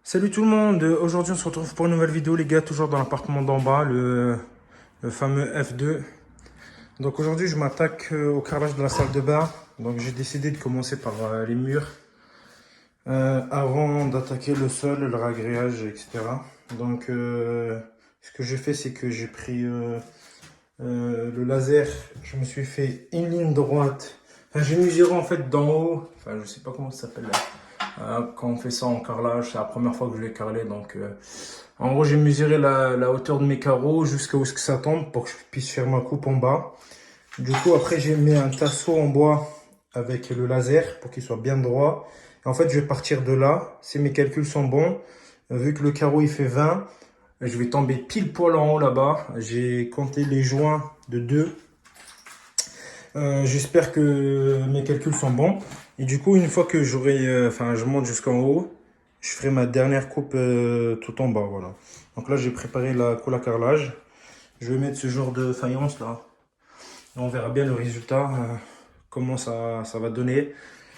Salut tout le monde, aujourd'hui on se retrouve pour une nouvelle vidéo les gars, toujours dans l'appartement d'en bas, le fameux F2. Donc aujourd'hui je m'attaque au carrelage de la salle de bain. Donc j'ai décidé de commencer par les murs avant d'attaquer le sol, le ragréage, etc. Donc ce que j'ai fait c'est que j'ai pris le laser, je me suis fait une ligne droite. Enfin j'ai mesuré en fait d'en haut, enfin je sais pas comment ça s'appelle là. Quand on fait ça en carrelage, c'est la première fois que je vais carreler. Donc, en gros, j'ai mesuré la hauteur de mes carreaux jusqu'à où ce que ça tombe pour que je puisse faire ma coupe en bas. Du coup, après, j'ai mis un tasseau en bois avec le laser pour qu'il soit bien droit. Et en fait, je vais partir de là. Si mes calculs sont bons, vu que le carreau il fait 20, je vais tomber pile poil en haut là-bas. J'ai compté les joints de 2. J'espère que mes calculs sont bons. Et du coup, une fois que j'aurai, je monte jusqu'en haut, je ferai ma dernière coupe tout en bas, voilà. Donc là, j'ai préparé la colle à carrelage. Je vais mettre ce genre de faïence là. Et on verra bien le résultat, comment ça va donner.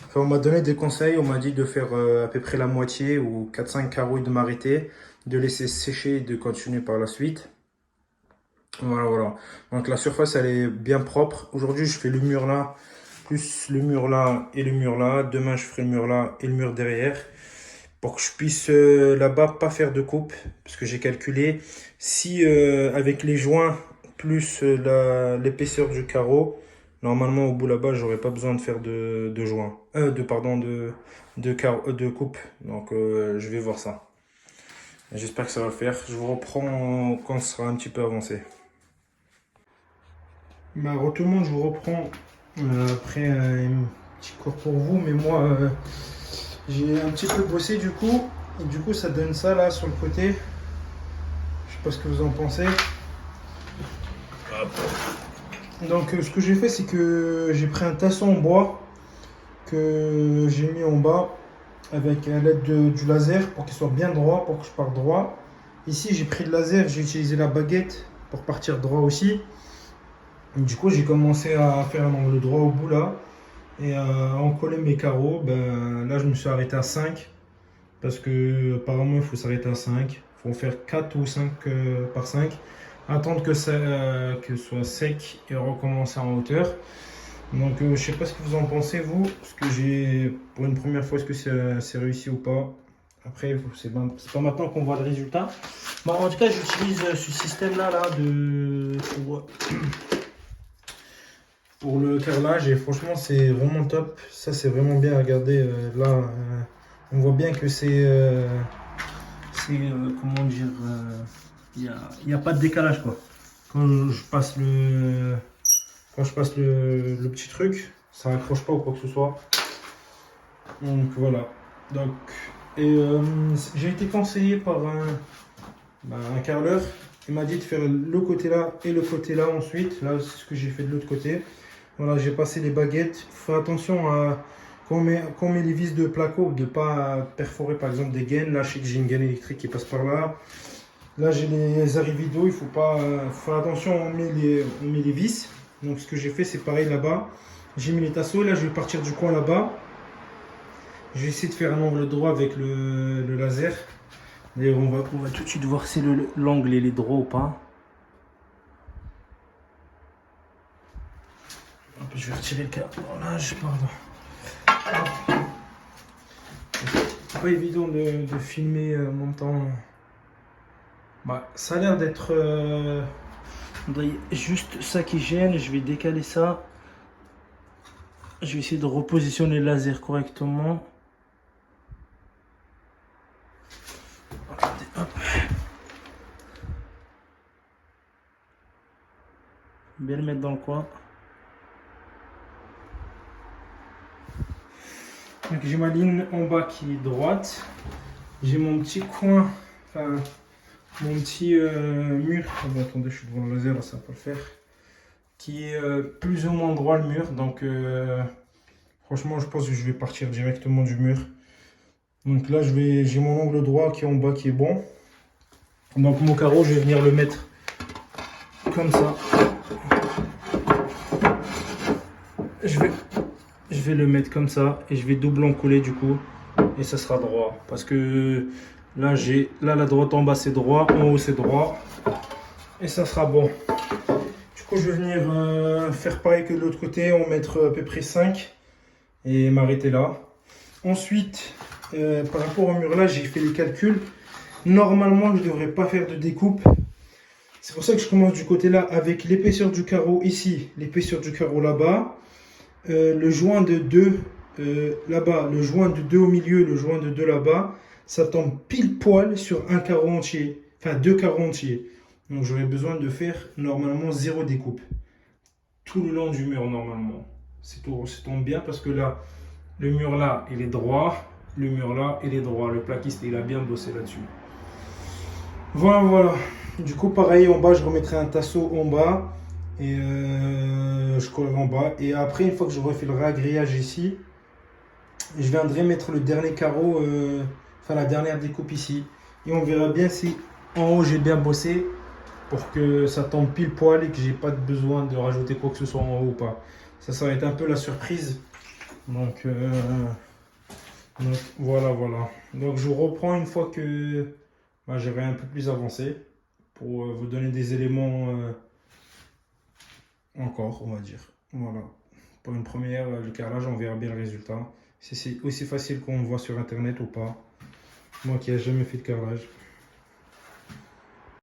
Enfin, on m'a donné des conseils, on m'a dit de faire à peu près la moitié ou 4-5 carreaux et de m'arrêter, de laisser sécher et de continuer par la suite. Voilà, voilà. Donc la surface, elle est bien propre. Aujourd'hui, je fais le mur là, plus le mur là et le mur là. Demain, je ferai le mur là et le mur derrière. Pour que je puisse là-bas pas faire de coupe. Parce que j'ai calculé, si avec les joints plus l'épaisseur du carreau, normalement au bout là-bas, j'aurais pas besoin de faire de joints. De coupe. Donc je vais voir ça. J'espère que ça va le faire. Je vous reprends quand ce sera un petit peu avancé. Bah, tout le monde, je vous reprends après un petit cours pour vous, mais moi j'ai un petit peu bossé du coup, et du coup ça donne ça là sur le côté. Je sais pas ce que vous en pensez. Donc ce que j'ai fait, c'est que j'ai pris un tasson en bois que j'ai mis en bas avec à l'aide du laser pour qu'il soit bien droit, pour que je parte droit. Ici j'ai pris le laser, j'ai utilisé la baguette pour partir droit aussi. Du coup, j'ai commencé à faire un angle droit au bout là et à encoller mes carreaux. Ben, là, je me suis arrêté à 5 parce que apparemment il faut s'arrêter à 5. Il faut faire 4 ou 5 par 5. Attendre que ce soit sec et recommencer en hauteur. Donc, je sais pas ce que vous en pensez, vous. Parce que j'ai, pour une première fois, est-ce que c'est réussi ou pas. Après, c'est pas maintenant qu'on voit le résultat. Bon, en tout cas, j'utilise ce système-là là, pour le carrelage et franchement c'est vraiment top. Ça c'est vraiment bien. Regardez là, on voit bien que comment dire, il y a pas de décalage quoi. Quand je passe le petit truc, ça accroche pas ou quoi que ce soit. Donc voilà. Donc et j'ai été conseillé par un carreleur. Il m'a dit de faire le côté là et le côté là ensuite. Là c'est ce que j'ai fait de l'autre côté. Voilà, j'ai passé les baguettes. Il faut faire attention à quand on met les vis de placo, de ne pas perforer par exemple des gaines. Là, je sais que j'ai une gaine électrique qui passe par là. Là, j'ai les arrividos. Il faut pas faut faire attention, on met les vis. Donc, ce que j'ai fait, c'est pareil là-bas. J'ai mis les tasseaux. Là, je vais partir du coin là-bas. Je vais essayer de faire un angle droit avec le laser. D'ailleurs, on va tout de suite voir si l'angle est droit ou pas. Je vais retirer le carrelage, pardon. C'est pas évident de filmer en même temps. Bah, ça a l'air d'être juste ça qui gêne. Je vais décaler ça. Je vais essayer de repositionner le laser correctement. Hop. Bien le mettre dans le coin. Donc j'ai ma ligne en bas qui est droite. J'ai mon petit coin, enfin mon petit mur. Oh, bon, attendez, je suis devant le laser, ça va pas le faire. Qui est plus ou moins droit le mur. Donc franchement, je pense que je vais partir directement du mur. Donc là, j'ai mon angle droit qui est en bas qui est bon. Donc mon carreau, je vais venir le mettre comme ça. Je vais le mettre comme ça et je vais double encoller du coup et ça sera droit parce que Là la droite en bas c'est droit, en haut c'est droit. Et ça sera bon. Du coup je vais venir faire pareil que de l'autre côté, en mettre à peu près 5 et m'arrêter là. Ensuite, par rapport au mur là, j'ai fait les calculs. Normalement, je ne devrais pas faire de découpe. C'est pour ça que je commence du côté là avec l'épaisseur du carreau ici, l'épaisseur du carreau là-bas, le joint de 2 là-bas, le joint de 2 au milieu, le joint de 2 là-bas. Ça tombe pile poil sur un carreau entier, enfin 2 carreaux entiers. Donc j'aurais besoin de faire normalement 0 découpe. Tout le long du mur normalement. C'est tombe bien parce que là, le mur là, il est droit. Le mur là, il est droit. Le plaquiste, il a bien bossé là-dessus. Voilà, voilà. Du coup, pareil, en bas, je remettrai un tasseau en bas. Et je collerai en bas. Et après, une fois que j'aurai fait le réagrillage ici, je viendrai mettre le dernier carreau, enfin la dernière découpe ici. Et on verra bien si en haut, j'ai bien bossé pour que ça tombe pile poil et que j'ai pas besoin de rajouter quoi que ce soit en haut ou pas. Ça va être un peu la surprise. Donc voilà, voilà. Donc je vous reprends une fois que j'aurai un peu plus avancé pour vous donner des éléments encore, on va dire. Voilà. Pour une première, le carrelage, on verra bien le résultat. Si c'est aussi facile qu'on voit sur internet ou pas. Moi qui n'ai jamais fait de carrelage.